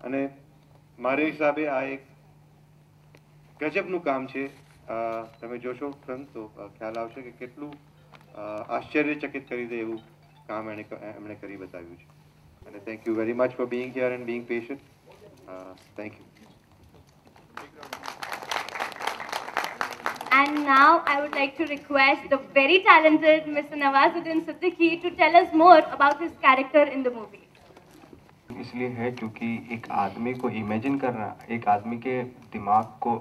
અને મારા હિસાબે આ એક ગજબનું કામ છે. તમે જોશો ફિલ્મ તો ખ્યાલ આવશે કે કેટલું આશ્ચર્યચકિત કરી દે એવું કામ એમણે કરી બતાવ્યું છે. અને thank you very much for being here and being patient. Thank you. And now I would like to request the very talented Mr. Nawazuddin Siddiqui to tell us more about his character in the movie. इसलिए है क्योंकि एक आदमी को imagine करना, एक आदमी के दिमाग को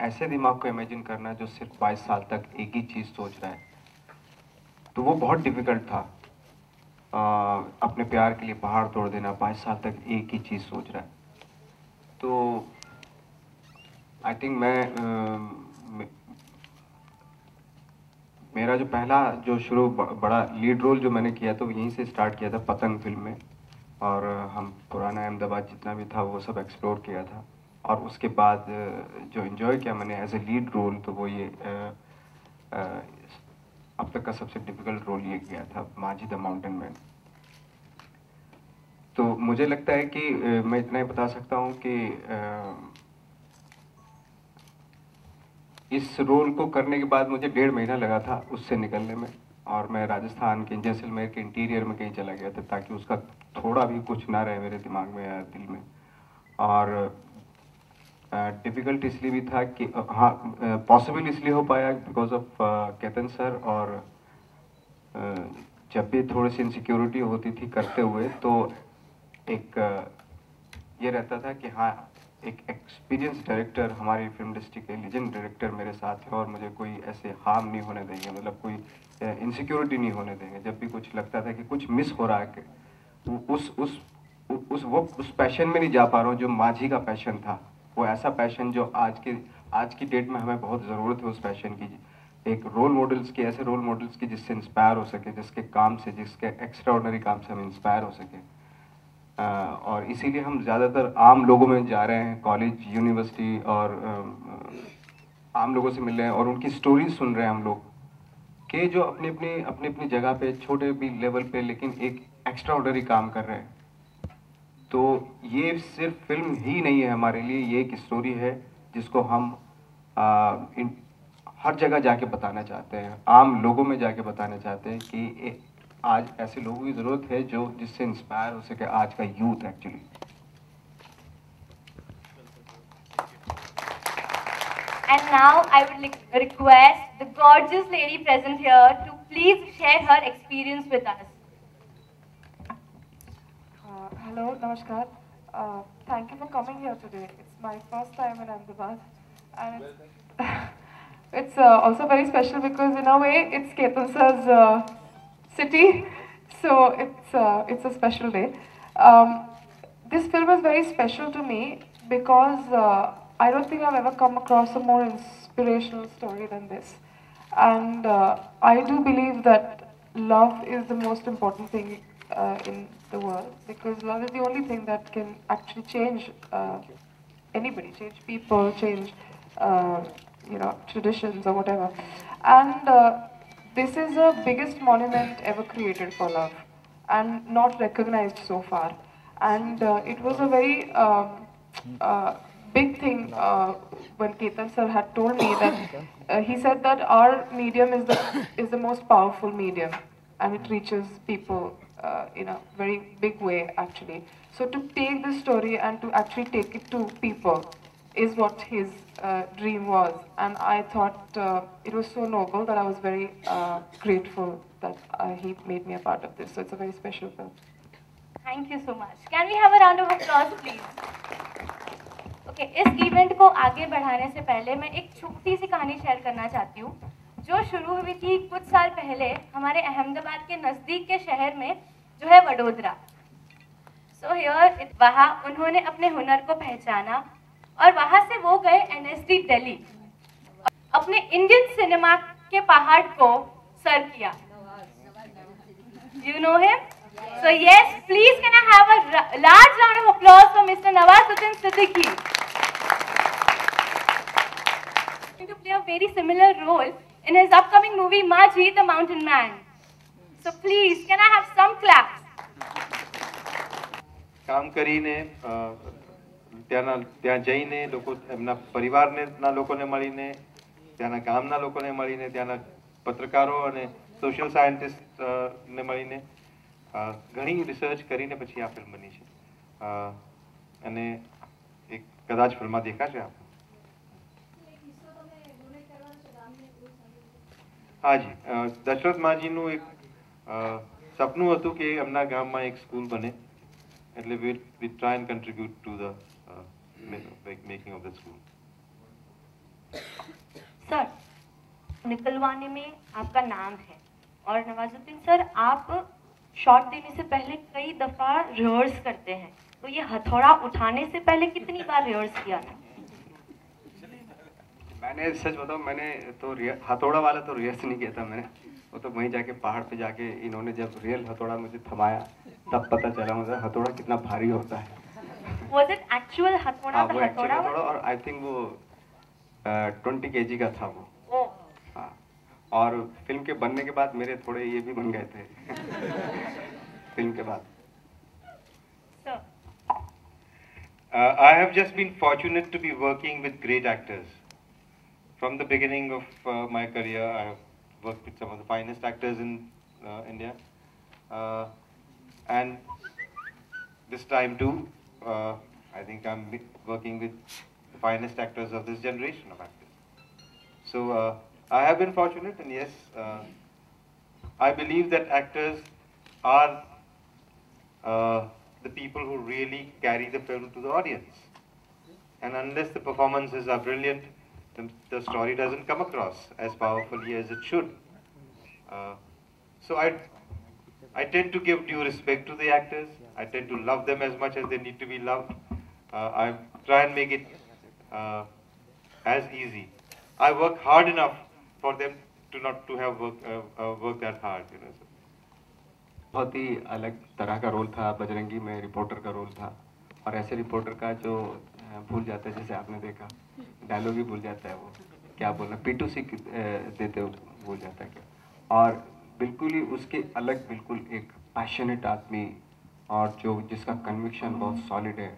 ऐसे दिमाग को इमेजिन करना जो सिर्फ 22 साल तक एक ही चीज़ सोच रहा है, तो वो बहुत डिफ़िकल्ट था. अपने प्यार के लिए पहाड़ तोड़ देना, 22 साल तक एक ही चीज़ सोच रहा है. तो आई थिंक मेरा जो पहला जो शुरू बड़ा लीड रोल जो मैंने किया तो यहीं से स्टार्ट किया था पतंग फिल्म में. और हम पुराना अहमदाबाद जितना भी था वो सब एक्सप्लोर किया था. और उसके बाद जो एंजॉय किया मैंने एज ए लीड रोल, तो वो ये अब तक का सबसे डिफ़िकल्ट रोल ये किया था, माझी द माउंटेन मैन. तो मुझे लगता है कि मैं इतना ही बता सकता हूँ कि इस रोल को करने के बाद मुझे 1.5 महीना लगा था उससे निकलने में. और मैं राजस्थान के जैसलमेर के इंटीरियर में कहीं चला गया था ताकि उसका थोड़ा भी कुछ ना रहे मेरे दिमाग में या दिल में. और डिफ़िकल्ट इसलिए भी था कि हाँ, पॉसिबल इसलिए हो पाया बिकॉज ऑफ केतन सर. और जब भी थोड़ी सी इनसिक्योरिटी होती थी करते हुए तो एक ये रहता था कि हाँ, एक एक्सपीरियंस डायरेक्टर, हमारी फिल्म इंडस्ट्री के लेजेंड डायरेक्टर मेरे साथ है और मुझे कोई ऐसे हार्म नहीं होने देंगे, मतलब कोई इनसिक्योरिटी नहीं होने देंगे. जब भी कुछ लगता था कि कुछ मिस हो रहा है, कि उस पैशन में नहीं जा पा रहा हूँ जो माझी का पैशन था, वो ऐसा पैशन जो आज की डेट में हमें बहुत ज़रूरत है उस पैशन की. एक रोल मॉडल्स की, ऐसे रोल मॉडल्स की जिससे इंस्पायर हो सके, जिसके काम से, जिसके एक्स्ट्रा ऑर्डिनरी काम से हम इंस्पायर हो सके. और इसीलिए हम ज़्यादातर आम लोगों में जा रहे हैं, कॉलेज, यूनिवर्सिटी, और आम लोगों से मिल रहे हैं और उनकी स्टोरीज सुन रहे हैं हम लोग, कि जो अपनी अपनी जगह पे छोटे भी लेवल पे लेकिन एक एक्स्ट्रा ऑर्डिनरी काम कर रहे हैं. तो ये सिर्फ फिल्म ही नहीं है हमारे लिए, ये एक स्टोरी है जिसको हम हर जगह जाके बताना चाहते हैं, आम लोगों में जाके बताना चाहते हैं कि आज ऐसे लोगों की ज़रूरत है जो जिससे इंस्पायर हो सके आज का youth actually. And now I would request the gorgeous lady present here to please share her experience with us. Hello, Namaskar. Thank you for coming here today. It's my first time in Ahmedabad, and it's also very special because in a way it's Ketan sir's city, so it's a special day. This film is very special to me because I don't think I've ever come across a more inspirational story than this. And I do believe that love is the most important thing in the world, because love is the only thing that can actually change anybody, change people, change traditions or whatever. And this is the biggest monument ever created for love and not recognized so far. And it was a very big thing when Ketan sir had told me that he said that our medium is the most powerful medium and it reaches people in a very big way actually. So to take this story and to actually take it to people is what his dream was, and I thought it was so noble that I was very grateful that he made me a part of this. So it's a very special film. Thank you so much. Can we have a round of applause, please? Okay, इस event को आगे बढ़ाने से पहले मैं एक छोटी सी कहानी शेयर करना चाहती हूँ जो शुरू हुई थी कुछ साल पहले हमारे अहमदाबाद के नज़दीक के शहर में जो है वडोदरा. सो हियर वहाँ उन्होंने अपने हुनर को पहचाना और वहाँ से वो गए NSD दिल्ली, अपने इंडियन सिनेमा के पहाड़ को सर किया. You know him? So yes, please can I have a large round of applause for Mr. Nawazuddin Siddiqui. He's going to play a very similar role in his upcoming movie माझी the Mountain Man. So please can I have some claps? કામ કરીને ત્યાં જઈને લોકો એમના પરિવારના લોકોને મળીને, ત્યાંના ગામના લોકોને મળીને, ત્યાંના પત્રકારો અને સોશિયલ સાયન્ટિસ્ટને મળીને ઘણી રિસર્ચ કરીને પછી આ ફિલ્મ બની છે. અને એક કદાચ ફિલ્મમાં દેખાશે આપ. હાજી, દશરથ માજીનું એક સપનું હતું કે એમના ગામમાં એક સ્કૂલ બને, એટલે we try and contribute to the making of the school. Sir, निकलवाने में आपका नाम है और नवाजुद्दीन सर आप शॉट देने से पहले कई दफा रिहर्स करते हैं, तो ये हथौड़ा उठाने से पहले कितनी बार रिहर्स किया था? मैंने सच बताऊं, मैंने तो हथौड़ा वाला तो रिहर्स नहीं किया था मैंने. वो तो वहीं जाके पहाड़ पे जाके इन्होंने जब रियल हथौड़ा मुझे थमाया तब पता चला मुझे हथौड़ा कितना भारी होता है. Was it actual हथौड़ा? हाँ, वो एक्चुअल हथौड़ा, और आई थिंक वो 20 kg का था वो. ओह, हाँ, और फिल्म के बनने के बाद मेरे थोड़े ये भी बन गए थे. फिल्म के बाद. Sir, I have just been fortunate to be working with great actors. From the beginning of my career, I have worked with some of the finest actors in India. And this time too, I think I'm working with the finest actors of this generation of actors. So I have been fortunate, and yes, I believe that actors are the people who really carry the film to the audience. And unless the performances are brilliant, the story doesn't come across as powerfully as it should. So I tend to give due respect to the actors. I tend to love them as much as they need to be loved. I try and make it as easy. I work hard enough for them to not to have worked that hard, you know. बहुत ही अलग तरह का role था. बजरंगी में reporter का role था, और ऐसे रिपोर्टर का जो भूल जाता है, जैसे आपने देखा डायलॉग ही भूल जाता है, वो क्या बोलना P2C देते हो भूल जाता है क्या. और बिल्कुल ही उसके अलग, बिल्कुल एक पैशनेट आदमी, और जो जिसका कन्विक्शन बहुत सॉलिड है,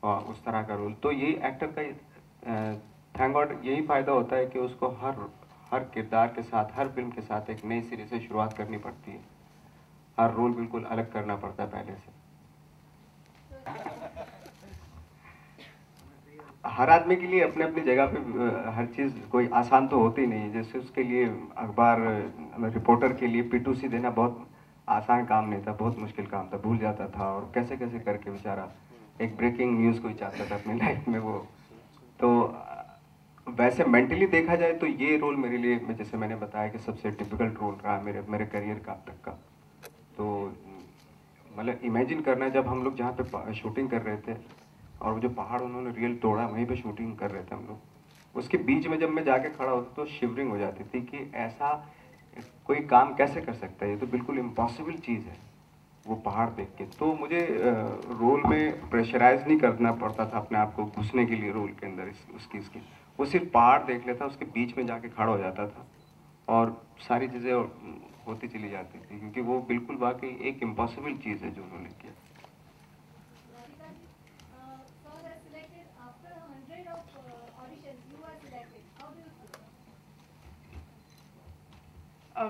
और उस तरह का रोल. तो यही एक्टर का थैंक गॉड यही फ़ायदा होता है कि उसको हर किरदार के साथ, हर फिल्म के साथ एक नए सिरे से शुरुआत करनी पड़ती है. हर रोल बिल्कुल अलग करना पड़ता है पहले से. हर आदमी के लिए अपने अपनी जगह पे हर चीज़ कोई आसान तो होती नहीं है. जैसे उसके लिए अखबार रिपोर्टर के लिए P2C देना बहुत आसान काम नहीं था, बहुत मुश्किल काम था. भूल जाता था, और कैसे कैसे करके बेचारा एक ब्रेकिंग न्यूज़ कोई चाहता था अपनी लाइफ में वो. तो वैसे मेंटली देखा जाए तो ये रोल मेरे लिए, जैसे मैंने बताया कि सबसे डिफिकल्ट रोल रहा मेरे करियर का अब तक का. तो मतलब इमेजिन करना, जब हम लोग जहाँ पे शूटिंग कर रहे थे, और वो जो पहाड़ उन्होंने रियल तोड़ा, वहीं पे शूटिंग कर रहे थे हम लोग, उसके बीच में जब मैं जाके खड़ा होता तो शिवरिंग हो जाती थी कि ऐसा कोई काम कैसे कर सकता है, ये तो बिल्कुल इम्पॉसिबल चीज़ है वो पहाड़ देख के. तो मुझे रोल में प्रेशराइज नहीं करना पड़ता था अपने आप को घुसने के लिए रोल के अंदर उसकी वो सिर्फ पहाड़ देख लेता, उसके बीच में जाके खड़ा हो जाता था, और सारी चीज़ें होती चली जाती थी, क्योंकि वो बिल्कुल वाकई एक इम्पॉसिबल चीज़ है जो उन्होंने किया.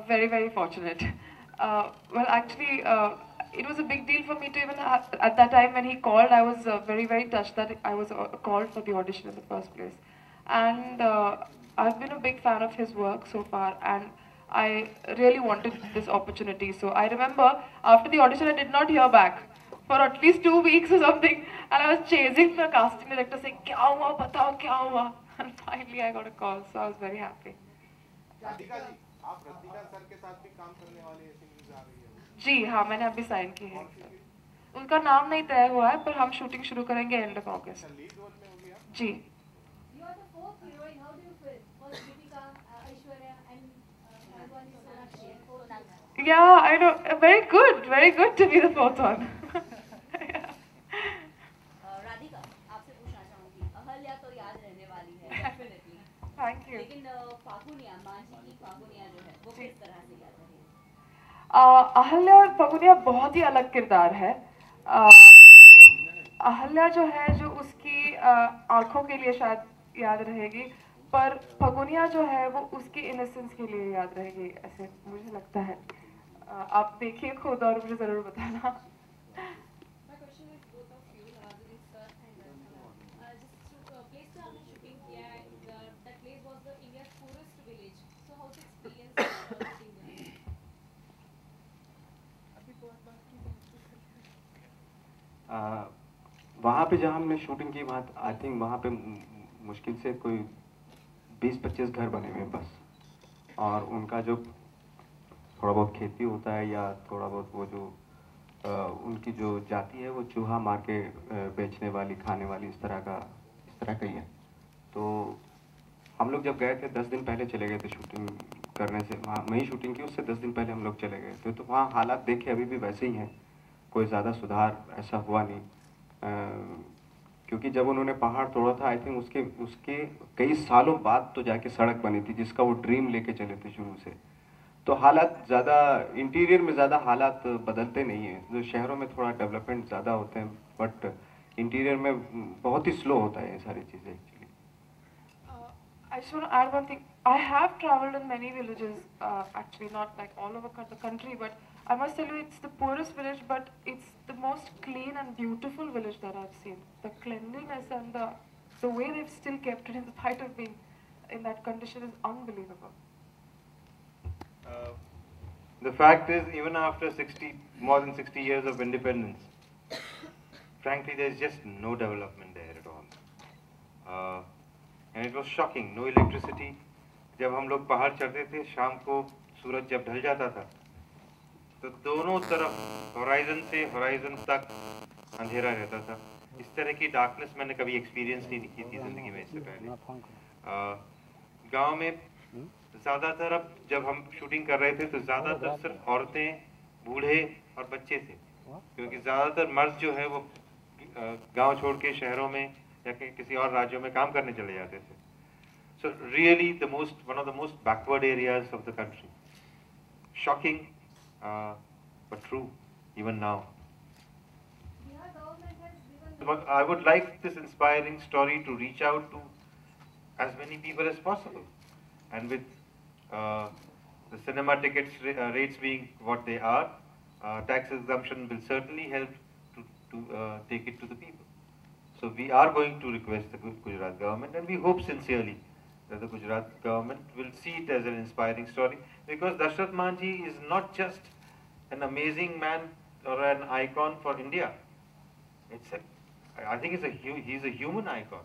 Very, very fortunate. Well, actually, it was a big deal for me to even at that time when he called, I was very, very touched that I was called for the audition in the first place. And I've been a big fan of his work so far, and I really wanted this opportunity. So I remember after the audition, I did not hear back for at least 2 weeks or something, and I was chasing the casting director saying, "Kya hua? Batao, kya hua?" And finally, I got a call, so I was very happy. Radhika ji, आप Ratika sir के साथ भी काम करने वाले ऐसी news आ रही है? जी हाँ, मैंने अभी साइन की है. उनका नाम नहीं तय हुआ है, पर हम शूटिंग शुरू करेंगे end of August. Lead role में होगी आप? जी. You are the fourth heroine. How do you feel? Was Deepika, Aishwarya, and Rangwani Sonakshi? Yeah, I know. Very good to be the fourth one. Radhika, आपसे पूछना चाहूंगी, अहल्या तो याद रहने वाली है, डेफिनेटली. Thank you. लेकिन फागुनिया, मांझी की फागुनिया जो है, वो किस तरह से याद रहेगी? अहल्या और फगुनिया बहुत ही अलग किरदार है. अहल्या जो है जो उसकी आंखों के लिए शायद याद रहेगी, पर फगुनिया जो है वो उसकी इनोसेंस के लिए याद रहेगी, ऐसे मुझे लगता है। आप देखिए खुद और मुझे ज़रूर बताना। My question is both of you, Dinesh sir and Rajana. Just to place to आपने shooting किया है, that place was the India's poorest village. So how's the experience shooting there? वहाँ पे जहाँ हमने शूटिंग की, वहाँ आई थिंक वहाँ पे मुश्किल से कोई 20-25 घर बने हुए हैं बस। और उनका जो थोड़ा बहुत खेती होता है या थोड़ा बहुत वो जो उनकी जो जाति है वो चूहा मार के बेचने वाली, खाने वाली, इस तरह का ही है। तो हम लोग जब गए थे 10 दिन पहले चले गए थे शूटिंग करने से, वहाँ वहीं शूटिंग की, उससे 10 दिन पहले हम लोग चले गए थे। तो वहाँ हालात देखे अभी भी वैसे ही हैं, कोई ज़्यादा सुधार ऐसा हुआ नहीं। क्योंकि जब उन्होंने पहाड़ तोड़ा था आई थिंक उसके कई सालों बाद तो जाके सड़क बनी थी जिसका वो ड्रीम लेके चले थे शुरू से। तो हालात ज़्यादा इंटीरियर में ज़्यादा हालात बदलते नहीं हैं, जो शहरों में थोड़ा डेवलपमेंट ज़्यादा होते हैं, बट इंटीरियर में बहुत ही स्लो होता है ये सारी चीज़ें actually. I just want to add one thing. I have traveled in many villages, actually not like all over the country, but I must tell you it's the poorest village, but it's the most clean and beautiful village that I've seen. The cleanliness and the way they've still kept it in spite of being in that condition is unbelievable. The fact is, even after more than 60 years of independence, frankly, there's just no development there at all. And it was shocking, no electricity. जब हम लोग पहाड़ चढ़ते थे, शाम को सूरज जब ढल जाता था, तो दोनों तरफ होराइजन से होराइजन तक अंधेरा रहता था। इस तरह की डार्कनेस मैंने कभी एक्सपीरियंस नहीं की थी ज़िंदगी में इससे पहले। गांव में ज़्यादातर, अब जब हम शूटिंग कर रहे थे तो ज़्यादातर सिर्फ औरतें, बूढ़े और बच्चे थे, क्योंकि ज़्यादातर मर्द जो है वो गांव छोड़ के शहरों में या किसी और राज्यों में काम करने चले जाते थे। So really one of the most backward areas of the country. Shocking, but true, even now. Bihar government has given. But I would like this inspiring story to reach out to as many people as possible. And with the cinema tickets rates being what they are, tax exemption will certainly help to take it to the people. So we are going to request the Gujarat government, and we hope sincerely that the Gujarat government will see it as an inspiring story, because Dashrath Manjhi is not just an amazing man or an icon for India. I think he's a human icon.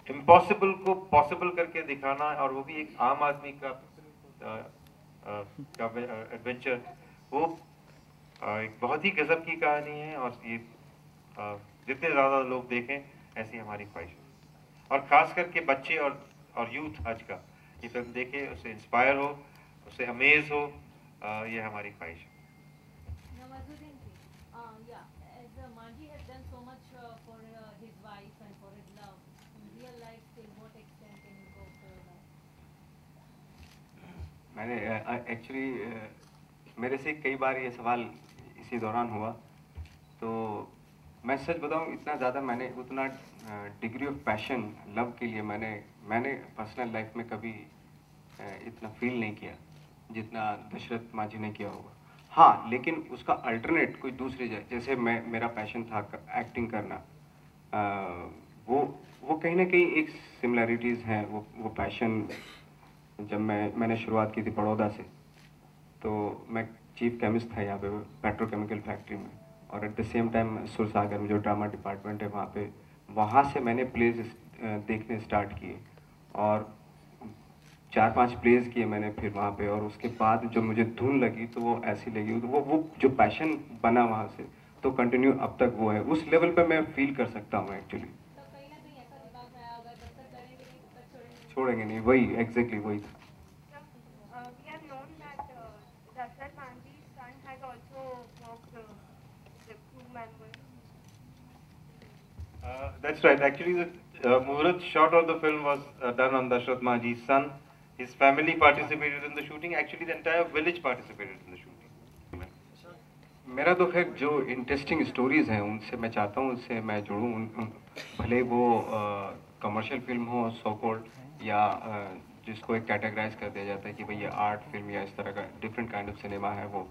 Impossible को possible करके दिखाना, और वो भी एक आम आदमी का एडवेंचर, वो एक बहुत ही गजब की कहानी है। और ये जितने ज़्यादा लोग देखें, ऐसी हमारी ख्वाहिश है। और ख़ास करके बच्चे और यूथ आज का ये फिल्म देखे, उससे इंस्पायर हो, उससे अमेज हो, ये हमारी ख्वाहिश है। Nawazuddin ji, as Manji has done so much for his wife and for his love, in real life, till what extent can you go for that? मैंने एक्चुअली मेरे से कई बार ये सवाल इसी दौरान हुआ, तो मैं सच बताऊं, इतना ज़्यादा मैंने उतना डिग्री ऑफ पैशन लव के लिए मैंने पर्सनल लाइफ में कभी इतना फील नहीं किया जितना दशरथ मांझी ने किया होगा। हाँ, लेकिन उसका अल्टरनेट कोई दूसरी जैसे मेरा पैशन था एक्टिंग करना, वो कहीं ना कहीं एक सिमिलरिटीज़ हैं। वो पैशन जब मैंने शुरुआत की थी बड़ौदा से, तो मैं चीफ केमिस्ट था यहाँ पे पेट्रोकेमिकल फैक्ट्री में, और at the same time Sursagar में जो ड्रामा डिपार्टमेंट है वहाँ से मैंने प्लेज देखने स्टार्ट किए, और 4-5 प्लेज किए मैंने फिर वहाँ पे। और उसके बाद जो मुझे धुन लगी तो वो ऐसी लगी, तो वो जो पैशन बना वहाँ से, तो कंटिन्यू अब तक वो है। उस लेवल पे मैं फील कर सकता हूँ एक्चुअली। तो कहीं ना कहीं ऐसा दिमाग में आया होगा, जब तक करेंगे नहीं तब तक छोड़ेंगे नहीं, वही एग्जैक्टली वही था। We have known that Dashrath Manjhi's son has also worked the crew member. That's right. Actually, the Muhurat shot of the film was done on Dashrath Manjhi's son. His family participated in the shooting. Actually, the entire village participated in the shooting. मेरा तो खैर जो interesting stories हैं उनसे मैं चाहता हूँ उससे मैं जुड़ूँ भले वो कमर्शियल फिल्म हो सो कॉल्ड या जिसको एक कैटेगराइज कर दिया जाता है कि भाई ये आर्ट फिल्म या इस तरह का डिफरेंट काइंड ऑफ सिनेमा है वो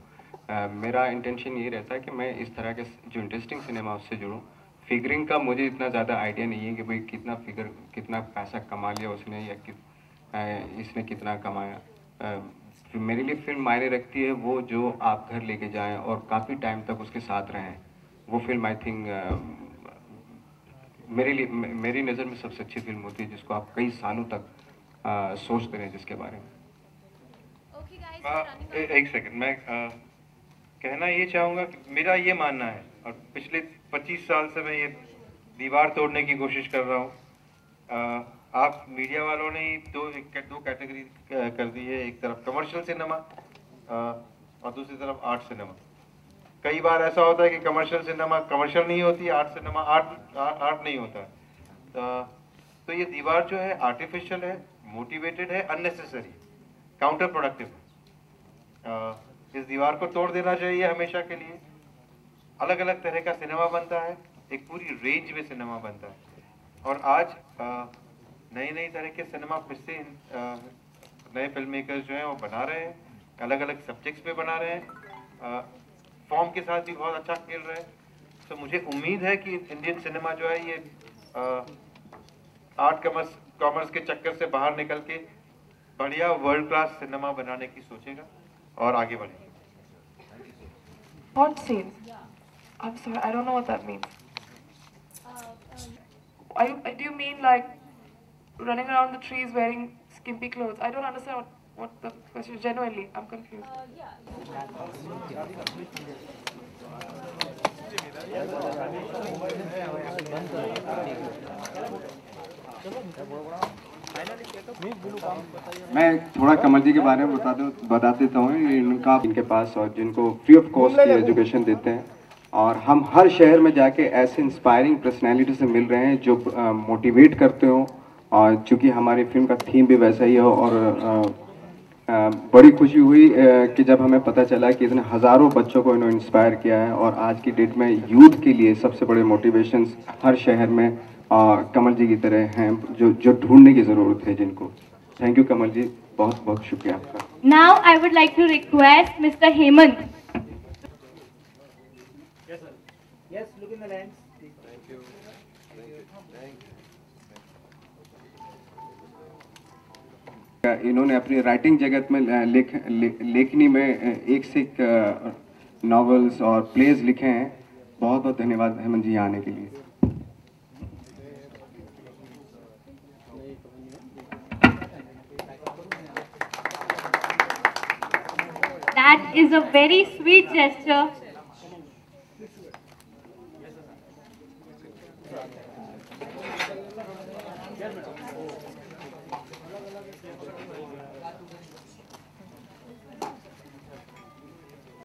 मेरा इंटेंशन ये रहता है कि मैं इस तरह के जो इंटरेस्टिंग सिनेमा उससे जुड़ूँ। फिगरिंग का मुझे इतना ज़्यादा आइडिया नहीं है कि भाई कितना पैसा कमा लिया उसने या इसने कितना कमाया। मेरे लिए फिल्म मायने रखती है वो जो आप घर लेके जाएं और काफ़ी टाइम तक उसके साथ रहें, वो फिल्म आई थिंक मेरी नज़र में सबसे अच्छी फिल्म होती है जिसको आप कई सालों तक सोचते रहें जिसके बारे में। Okay, guys, we're running out. एक सेकंड, मैं कहना ये चाहूँगा कि मेरा ये मानना है और पिछले 25 साल से मैं ये दीवार तोड़ने की कोशिश कर रहा हूँ। आप मीडिया वालों ने ही दो कैटेगरी कर दी है, एक तरफ कमर्शियल सिनेमा और दूसरी तरफ आर्ट सिनेमा। कई बार ऐसा होता है कि कमर्शियल सिनेमा कमर्शियल नहीं होती, आर्ट सिनेमा आर्ट नहीं होता है। तो ये दीवार जो है आर्टिफिशियल है, मोटिवेटेड है, अननेसेसरी, काउंटर प्रोडक्टिव। इस दीवार को तोड़ देना चाहिए हमेशा के लिए। अलग अलग तरह का सिनेमा बनता है, एक पूरी रेंज में सिनेमा बनता है और आज नई नई तरह के सिनेमा फिर से नए फिल्म मेकर्स जो हैं वो बना रहे हैं, अलग अलग सब्जेक्ट्स पे बना रहे हैं, फॉर्म के साथ भी बहुत अच्छा खेल रहे हैं। तो मुझे उम्मीद है कि इंडियन सिनेमा जो है ये आर्ट कॉमर्स के चक्कर से बाहर निकल के बढ़िया वर्ल्ड क्लास सिनेमा बनाने की सोचेगा और आगे बढ़ेगा। Hot scenes. I'm sorry, I don't know what that means. Do you mean like running around the trees wearing skimpy clothes? I don't understand what the question is. Genuinely, I'm confused. मैं थोड़ा कमल जी के बारे में बता देता हूँ। इनके पास और जिनको फ्री ऑफ कॉस्ट एजुकेशन देते हैं और हम हर शहर में जाके ऐसे इंस्पायरिंग पर्सनैलिटी से मिल रहे हैं जो मोटिवेट करते हो। और चूँकि हमारी फिल्म का थीम भी वैसा ही है और बड़ी खुशी हुई कि जब हमें पता चला कि इतने हज़ारों बच्चों को इन्होंने इंस्पायर किया है और आज की डेट में यूथ के लिए सबसे बड़े मोटिवेशंस हर शहर में कमल जी की तरह हैं जो ढूंढने की ज़रूरत है जिनको। थैंक यू कमल जी, बहुत बहुत शुक्रिया आपका। Now I would like to request Mr. Hemant. Yes, look in the lens. इन्होंने अपनी राइटिंग जगत में लेखनी में एक से एक नॉवेल्स और प्लेज लिखे हैं। बहुत बहुत धन्यवाद हेमंत जी यहाँ आने के लिए। That is a very sweet gesture.